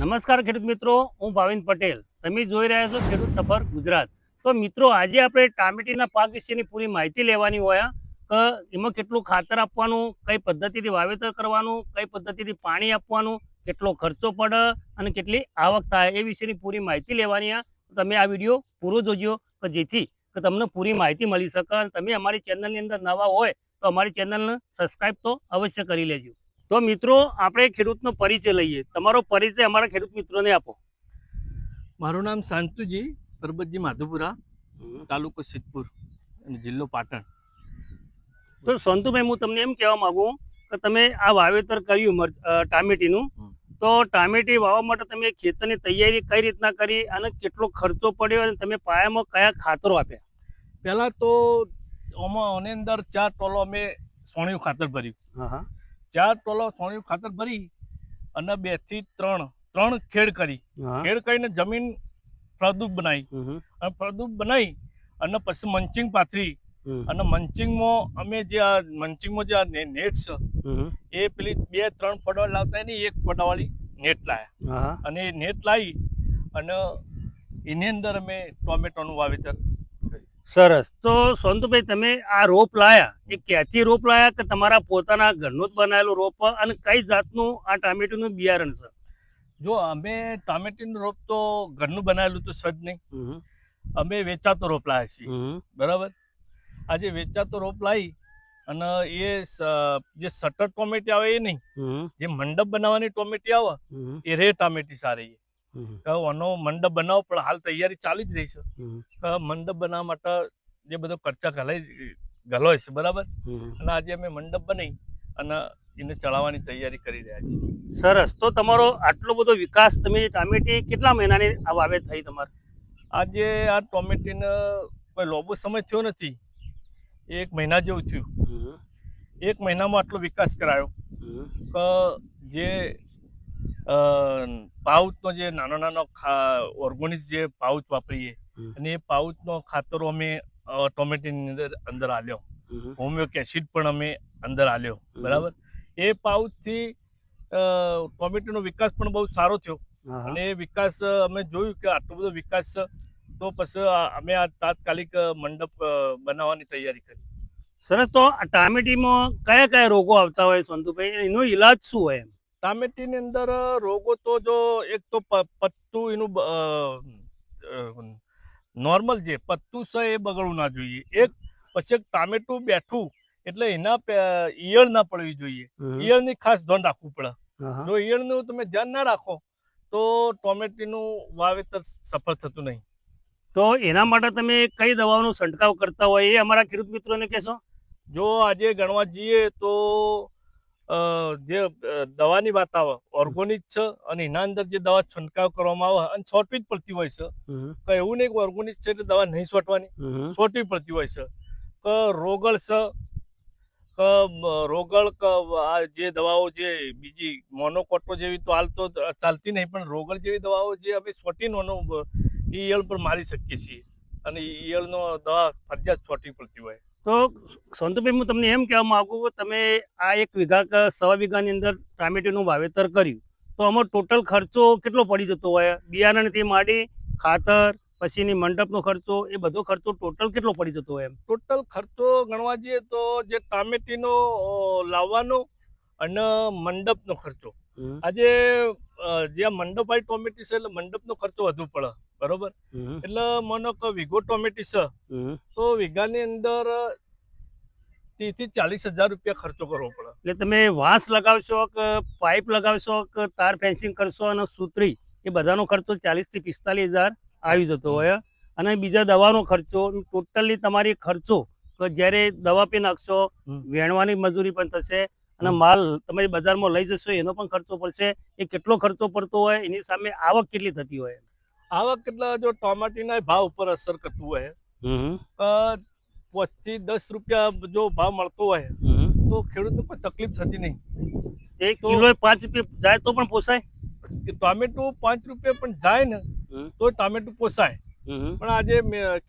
નમસ્કાર ખેડૂત મિત્રો, હું ભાવિન પટેલ. તમે જોઈ રહ્યા છો ખેડૂત સફર ગુજરાત. તો મિત્રો, આજે આપણે ટામેટીના પાક વિશેની પૂરી માહિતી લેવાની હોય કે એમાં કેટલું ખાતર આપવાનું, કઈ પદ્ધતિથી વાવેતર કરવાનું, કઈ પદ્ધતિથી પાણી આપવાનું, કેટલો ખર્ચો પડે અને કેટલી આવક થાય એ વિશેની પૂરી માહિતી લેવાની છે. તમે આ વિડીયો પૂરો જોજો કે જેથી કે તમને પૂરી માહિતી મળી શકે. અને તમે અમારી ચેનલની અંદર નવા હોય તો અમારી ચેનલને સબસ્ક્રાઈબ તો અવશ્ય કરી લેજો. તો મિત્રો, આપણે ખેડૂતનો પરિચય લઈએ. તમારો પરિચય અમારા ખેડૂત મિત્રોને આપો. મારું નામ શાંતુજી પરબતજી માધુપુરા, તાલુકો સિદ્ધપુર અને જિલ્લો પાટણ. તો સંતુભાઈ, હું તમને એમ કહેવા માંગુ કે તમે આ વાવેતર કર્યું ટામેટીનું, તો ટામેટી વાવવા માટે તમે ખેતરની તૈયારી કઈ રીતના કરી અને કેટલો ખર્ચો પડ્યો અને તમે પાયામાં કયા ખાતરો આપ્યા? પહેલા તો આની અંદર 4 ટોલો અમે સોણિયું ખાતર ભર્યું. 4 ટોલો સોણિયું ખાતર ભરી અને 2 થી 3 ખેડ કરી. ખેડ કરીને જમીન ફળદ્રુપ બનાવી અને ફળદ્રુપ બનાવી અને પછી મંચિંગ પાથરી. અને મંચિંગમાં અમે જે નેટ છે એ પેલી 2-3 ફોડા લાવતા એની 1 ફોડાવાળી નેટ લાવ્યા. અને એ નેટ લાવી અને એની અંદર અમે ટોમેટોનું વાવેતર. સરસ. તો સંતુભાઈ, તમે આ રોપ લાયા એ ક્યાંથી રોપ લાયા કે તમારા પોતાના ઘરનું જ બનાવેલો રોપ? અને કઈ જાતનું આ ટામેટીનું બિયારણ છે? જો અમે ટામેટીનું રોપ તો ઘરનું બનાવેલું તો સજ નહીં, અમે વેચાતો રોપ લાવ્યા છીએ. બરાબર. આજે વેચાતો રોપ લાવી અને એ જે સટર ટોમેટી આવે એ નહીં, જે મંડપ બનાવવાની ટોમેટી આવે એ રે ટામેટી સારી. આનો મંડપ બનાવો પણ હાલ તૈયારી ચાલી જ રહી છે. મંડપ બનાવવા માટે જે બધો ખર્ચા ઘલોય છે. બરાબર. અને આજે અમે મંડપ બનાવી અને એને ચડાવવાની તૈયારી કરી રહ્યા છીએ. સરસ. તો તમારો આટલો બધો વિકાસ, તમે ટામેટી કેટલા મહિનાની આ વાવેત થઈ તમારે? આજે આ ટોમેટીને કોઈ લાંબો સમય થયો નથી, 1 મહિના જેવું થયું. 1 મહિનામાં આટલો વિકાસ કરાયો કે જે પાઉચનો જે નાનો ઓર્ગોનિક જે પાઉચ વાપરીએ અને એ પાઉચનો ખાતરો અમે ટોમેટીની અંદર આલ્યો. હોમિયોક એસિડ પણ અમે અંદર આલ્યો. બરાબર. એ પાઉચથી ટોમેટીનો વિકાસ પણ બહુ સારો થયો. અને એ વિકાસ અમે જોયું કે આટલો બધો વિકાસ છે તો પછી અમે આ તાત્કાલિક મંડપ બનાવવાની તૈયારી કરી. સરસ. તો આ ટામેટીમાં કયા કયા રોગો આવતા હોય સંતુભાઈ, એનો ઈલાજ શું હોય? એમ ટામેટીની અંદર રોગો તો જો એક તો પત્તું એનું નોર્મલ જે પત્તું છે એ બગડવું ના જોઈએ. એક પછી ટામેટું બેઠું એટલે એના ઈયળ ના પડવી જોઈએ. ઈયળની ખાસ ધ્યાન રાખવું પડે. જો ઈયળનું તમે ધ્યાન ના રાખો તો ટોમેટીનું વાવેતર સફળ થતું નહીં. તો એના માટે તમે કઈ દવાઓનો છંટકાવ કરતા હોય એ અમારા ખેડૂત મિત્રોને કહેશો? જો આજે ગણવા જઈએ તો જે દવાની વાત આવે ઓર્ગોનિક છે અને એના અંદર જે દવા છંટકાવ કરવામાં આવે અને છોટવી જ પડતી હોય છે. તો એવું નહીં કે ઓર્ગોનિક છે એટલે દવા નહીં છોટવાની, છોટવી પડતી હોય છે. કે રોગળ છે કે રોગળ આ જે દવાઓ જે બીજી મોનોકોટો જેવી તો હાલ તો ચાલતી નહીં, પણ રોગળ જેવી દવાઓ જે અમે છોટીને ઈયળ પર મારી શકીએ છીએ અને ઈયળનો દવા ફરજિયાત છોટવી પડતી હોય. તો સંતુભાઈ, હું તમને એમ કહેવા માંગુ કે તમે આ 1 વીઘા કે 1.25 વીઘાની અંદર ટામેટીનું વાવેતર કર્યું, તો આમાં ટોટલ ખર્ચો કેટલો પડી જતો હોય? બિયારણથી માંડી, ખાતર, પછીની મંડપનો ખર્ચો, એ બધો ખર્ચો ટોટલ કેટલો પડી જતો હોય? એમ ટોટલ ખર્ચો ગણવા જઈએ તો જે ટામેટીનો લાવવાનો અને મંડપનો ખર્ચો, આજે જે મંડપ વાળી ટોમેટી છે એટલે મંડપનો ખર્ચો વધુ પડે. બરોબર. એટલે માનો કે વીઘો ટોમેટી છે તો વીઘાની અંદર 30,000 થી 40,000 રૂપિયા ખર્ચો કરવો પડે. એટલે તમે વાંસ લગાવશો કે પાઇપ લગાવશો કે તાર ફેન્સિંગ કરશો અને સુતરી, એ બધાનો ખર્ચો 40,000 થી 45,000 આવી જતો હોય. અને બીજા દવાનો ખર્ચો, ટોટલી તમારી ખર્ચો તો જ્યારે દવા પી નાખશો, વેણવાની મજૂરી પણ થશે અને માલ તમે બજારમાં લઈ જશો એનો પણ ખર્ચો પડશે. એ કેટલો ખર્ચો પડતો હોય, એની સામે આવક કેટલી થતી હોય? આવક એટલે જો ટોમેટીના ભાવ ઉપર અસર કરતું હોય, 5 થી 10 રૂપિયા જો ભાવ મળતો હોય તો ખેડૂતને કોઈ તકલીફ થતી નહીં. 1 કિલો 5 રૂપિયા જાય તો પણ પોસાય? ટોમેટો 5 રૂપિયા પણ જાય ને તો ટામેટું પોસાય. પણ આજે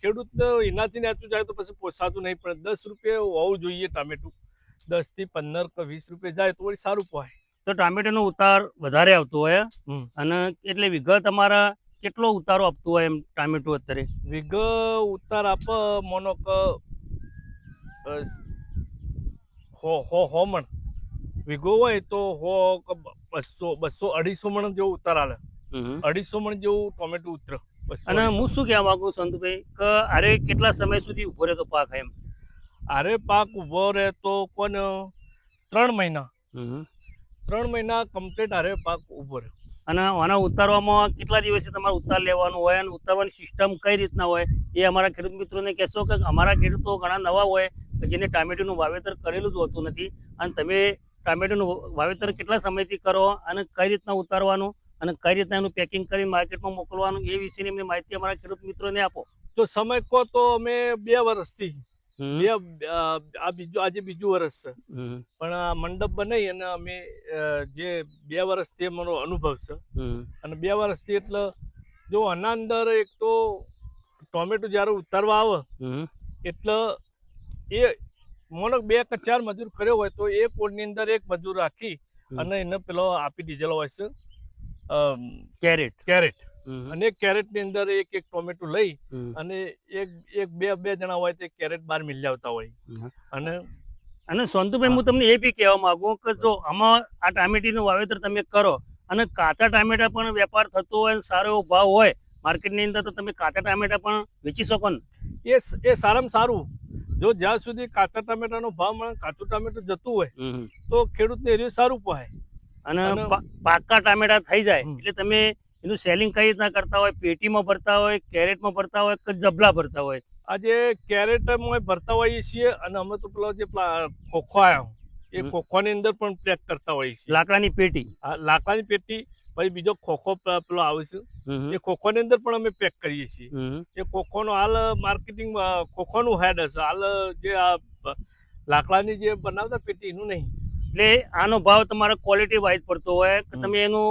ખેડૂતને એનાથી નેચું જાય તો પછી પોસાતું નહીં. પણ 10 રૂપિયા હોવું જોઈએ ટામેટું. 10 થી 15 કે 20 રૂપિયા જાય તો વળી સારું પોહાય. તો ટામેટાનો ઉતાર વધારે આવતો હોય હમ. અને એટલે વીઘા તમારા કેટલો ઉતારો આપતું હોય એમ ટામેટું અત્યારે? વીઘ ઉતાર આપ મોનો કે હો મણ વીઘો હોય તો 200-250 મણ જેવું ઉતાર આલે. 250 મણ જેવું ટોમેટું ઉતરે. અને હું શું કહેવા માંગુ સંતુભાઈ કે અરે કેટલા સમય સુધી ઉભો રહેતો પાક એમ? આરે પાક ઉભો રહે તો કોને 3 મહિના 3 મહિના કમ્પ્લીટ આરે પાક ઉભો રહે. અને આના ઉતારવામાં કેટલા દિવસે તમારે ઉતાર લેવાનું હોય અને ઉતારવાની સિસ્ટમ કઈ રીતના હોય એ અમારા ખેડૂત મિત્રોને કહેશો કે અમારા ખેડૂતો ઘણા નવા હોય કે જેને ટામેટાનું વાવેતર કરેલું જ હોતું નથી અને તમે ટામેટાનું વાવેતર કેટલા સમયથી કરો અને કઈ રીતના ઉતારવાનું અને કઈ રીતના એનું પેકિંગ કરી માર્કેટમાં મોકલવાનું એ વિશેની એમની માહિતી અમારા ખેડૂત મિત્રોને આપો. તો સમય કહો તો અમે 2 વર્ષથી આજે બીજું વર્ષ છે પણ આ મંડપ બનાવી અને અમે જે 2 વર્ષથી અમારો અનુભવ છે અને 2 વર્ષથી એટલે જો આના અંદર એક તો ટોમેટો જ્યારે ઉતારવા આવે એટલે એ મોનો 2 કે 4 મજૂર કર્યો હોય તો એક ઓળની અંદર એક મજૂર રાખી અને એને પેલો આપી દીધેલો હોય છે કેરેટ અને કેરેટ ની અંદર એક ટોમેટો લઈ અને એક બે જણા હોય તે કેરેટ બહાર મિલી આવતા હોય. અને સંતુભાઈ હું તમને એ બી કહેવા માંગુ કે જો આમાં આ ટામેટીનું વાવેતર તમે કરો અને કાચા ટામેટા પણ વેપાર થતો હોય સારો એવો ભાવ હોય માર્કેટની અંદર તો તમે કાચા ટામેટા પણ વેચી શકો ને? એ સારામાં સારું જો જ્યાં સુધી કાચા ટામેટાનો ભાવ મળે કાચું ટામેટું જતું હોય તો ખેડૂતને એ સારું પહાય. અને પાકા ટામેટા થઈ જાય એટલે તમે એનું સેલિંગ કઈ રીતના કરતા હોય? પેટીમાં ભરતા હોય, કેરેટમાં ભરતા હોય કે જબલા ભરતા હોય? આજે કેરેટમાં ભરતા હોઈએ છીએ અને અમે તો પેલો જે ખોખો આવ્યો એ ખોખોની અંદર પણ પેક કરતા હોઈએ છીએ. લાકડાની પેટી? લાકડાની પેટી પછી બીજો ખોખો પેલો આવે છે એ ખોખોની અંદર પણ અમે પેક કરીએ છીએ. એ ખોખોનો હાલ માર્કેટિંગ ખોખોનું હેડ હશે હાલ જે આ લાકડાની જે બનાવતા પેટી એનું નહીં. એટલે આનો ભાવ તમારે ક્વોલિટી વાઇઝ પડતો હોય કે તમે એનું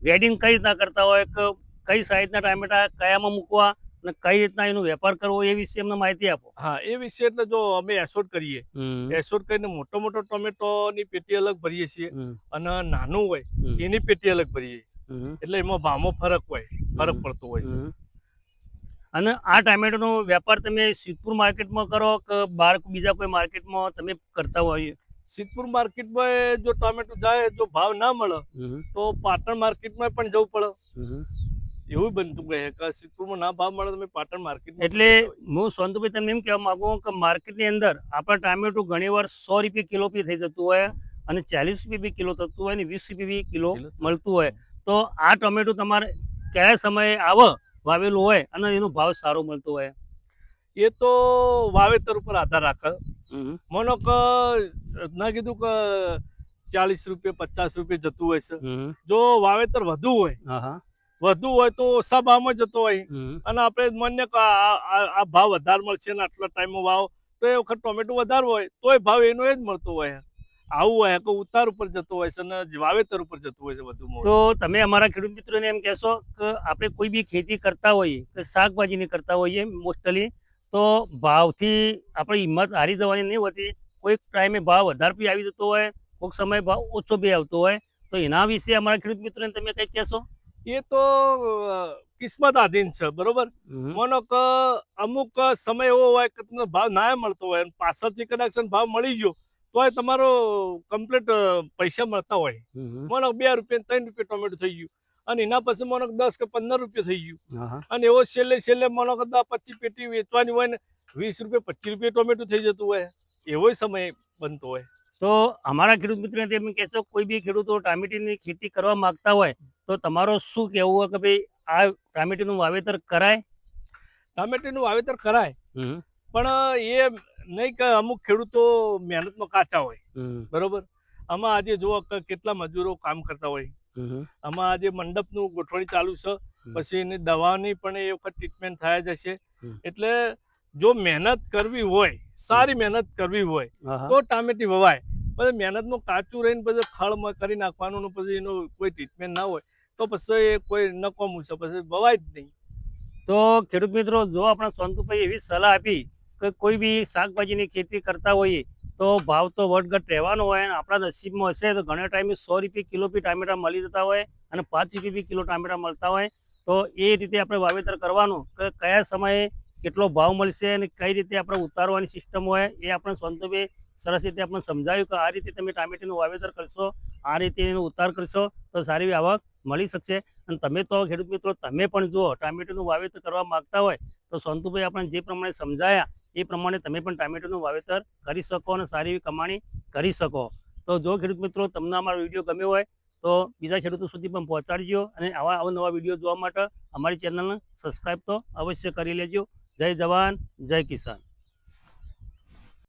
વેડિંગ કઈ રીતના કરતા હોય કે કઈ સાઈઝના ટામેટા કયામાં મૂકવા અને કઈ રીતના એનો વેપાર કરવો એ વિશે અમને માહિતી આપો. હા એ વિશે એટલે જો અમે એસોડ કરીએ એસોડ કરીને મોટો ટોમેટોની પેટી અલગ ભરીએ છીએ અને નાનું હોય એની પેટી અલગ ભરીએ એટલે એમાં ભાવમાં ફરક પડતો હોય છે. અને આ ટામેટોનો વેપાર તમે સિદ્ધપુર માર્કેટમાં કરો કે બહાર બીજા કોઈ માર્કેટમાં તમે કરતા હોય? સિદ્ધપુર માર્કેટમાં જો ટોમેટો જાય જો ભાવ ના મળે તો પાટણ માર્કેટમાં પણ જવું પડે એવું બનતું કહે કે સિદ્ધપુરમાં ના ભાવ મળે તમે પાટણ માર્કેટ. એટલે હું સંતુભાઈ તમને એમ કહેવા માંગુ કે માર્કેટની અંદર આપણા ટામેટું ઘણી વાર 100 રૂપિયા કિલો બી થઈ જતું હોય અને 40 રૂપિયા બી કિલો થતું હોય અને 20 રૂપિયા બી કિલો મળતું હોય તો આ ટોમેટો તમારે કયા સમયે આવે વાવેલું હોય અને એનો ભાવ સારો મળતો હોય? એ તો વાવેતર ઉપર આધાર રાખે. માનો કે ના કીધું કે 40 રૂપિયા 50 રૂપિયા જતું હોય છે જો વાવેતર વધુ હોય તો ઓછા ભાવમાં જતો હોય અને આપણે માન્ય કે આ ભાવ વધારે મળશે ને આટલા ટાઈમમાં ભાવ તો એ વખત ટોમેટો વધારે હોય તોય ભાવ એનો એ જ મળતો હોય. આવું હોય કે ઉતાર ઉપર જતો હોય છે અને વાવેતર ઉપર જતું હોય છે વધુ. તો તમે અમારા ખેડૂત મિત્રોને એમ કહેશો કે આપણે કોઈ બી ખેતી કરતા હોઈએ કે શાકભાજીની કરતા હોઈએ મોસ્ટલી તો ભાવથી આપણી હિંમત હારી જવાની નહીં હોતી. કોઈક ટાઈમે ભાવ વધારે બી આવી જતો હોય કોઈક સમય ભાવ ઓછો બી આવતો હોય તો એના વિશે અમારા ખેડૂત મિત્રોને તમે કંઈક કહેશો? એ તો કિસ્મત આધીન છે બરોબર. માનો કે અમુક સમય એવો હોય કે તમને ભાવ ના મળતો હોય પાછળથી કદાચ ભાવ મળી ગયો તોય તમારો કમ્પ્લીટ પૈસા મળતા હોય. માનો 2 રૂપિયા 3 રૂપિયા ટોમેટો થઈ ગયું અને એના પછી માનો 10 કે 15 રૂપિયા થઈ ગયું અને એવો છેલ્લે માનો કે 25 પેટી વેચવાની હોય ને 20 રૂપિયા 25 રૂપિયા ટોમેટો થઈ જતું હોય એવો સમય બનતો હોય. તો અમારા ખેડૂત મિત્રોને એમ કહેશો કોઈ બી ખેડૂતો ટામેટીની ખેતી કરવા માંગતા હોય તો તમારો શું કહેવું હોય કે ભાઈ આ ટામેટીનું વાવેતર કરાય? ટામેટીનું વાવેતર કરાય પણ એ નહીં કે અમુક ખેડૂતો મહેનતમાં કાચા હોય બરોબર. આમાં આજે જુઓ કે કેટલા મજૂરો કામ કરતા હોય. આમાં આજે મંડપનું ગોઠવણી ચાલુ છે પછી એની દવાની પણ એ વખત ટ્રીટમેન્ટ થયા જશે એટલે જો મહેનત કરવી હોય સારી મહેનત કરવી હોય તો ટામેટી વવાય. પછી મહેનતનું કાચું રહીને પછી ખળમાં કરી નાખવાનું પછી એનું કોઈ ટ્રીટમેન્ટ ના હોય તો પછી એ કોઈ નકામું છે પછી વવાય જ નહીં. તો ખેડૂત મિત્રો જો આપણા સંતુભાઈ એવી સલાહ આપી કે કોઈ બી શાકભાજીની ખેતી કરતા હોઈએ તો ભાવ તો વધઘટ રહેવાનો હોય અને આપણા નસીબમાં હશે તો ઘણા ટાઈમે 100 રૂપિયા કિલો બી ટામેટા મળી જતા હોય અને 5 રૂપિયા બી કિલો ટામેટા મળતા હોય. તો એ રીતે આપણે વાવેતર કરવાનું કે કયા સમયે કેટલો ભાવ મળશે અને કઈ રીતે આપણે ઉતારવાની સિસ્ટમ હોય એ આપણે સંતોષભાઈ સરસ રીતે આપણે સમજાવ્યું કે આ રીતે તમે ટામેટાનું વાવેતર કરશો, આ રીતે એનો ઉતાર કરશો તો સારી આવક મળી શકશે. અને તમે તો ખેડૂત મિત્રો તમે પણ જુઓ ટામેટાનું વાવેતર કરવા માગતા હોય તો સંતુભાઈ આપણે જે પ્રમાણે સમજાયા એ પ્રમાણે તમે પણ ટામેટાનું વાવેતર કરી શકો અને સારી એવી કમાણી કરી શકો. તો જો ખેડૂત મિત્રો તમને અમારો વિડીયો ગમ્યો હોય તો બીજા ખેડૂતો સુધી પણ પહોંચાડજો અને આવા અવનવા વિડીયો જોવા માટે અમારી ચેનલને સબસ્ક્રાઈબ તો અવશ્ય કરી લેજો. જય જવાન, જય કિસાન.